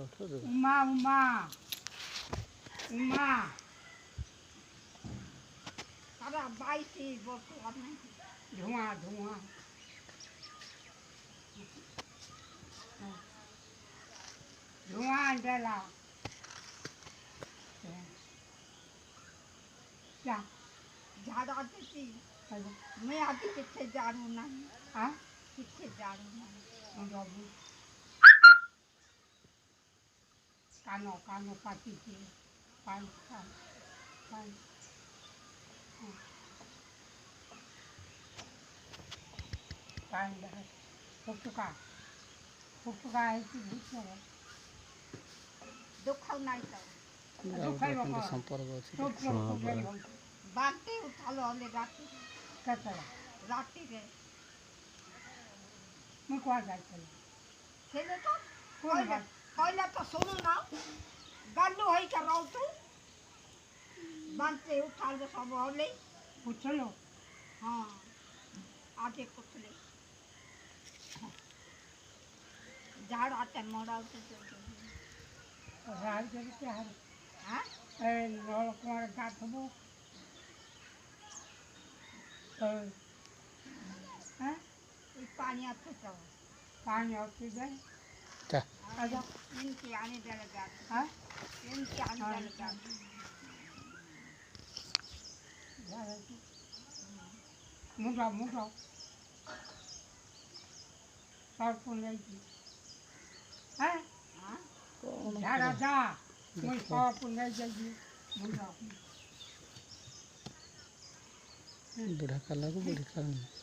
उमा उमा उमा सारा बाईसी बोतल में धुआं धुआं धुआं जला क्या झाड़ा आती थी मैं आती कितने झाड़ू नहीं हाँ कितने झाड़ू नहीं कानो कानो पाती थी पान पान पान पान फुटका फुटका है कि भूत दुख नहीं तो दुख है वो संपर्क बांटे उठालो हले राती कतला राती रे मैं कौन जाता है खेले तो कोई बात पहले तो सुनो ना गल्लू है क्या राव तू बांटे उठालो सब हले पूछ लो हाँ आगे पूछ ले झाड़ आते मोड़ा उठे राज जब क्या है हाँ ए लोग कौन काट दो हाँ पानी आते तो पानी आते जाए क्या आजा इनकी आने दलगा हाँ इनकी आने दलगा मुड़ा मुड़ा सब को ले जी हाँ झाड़ा जा मैं सब को ले जाइए मुड़ा बुढ़ा काला को बुढ़ी काला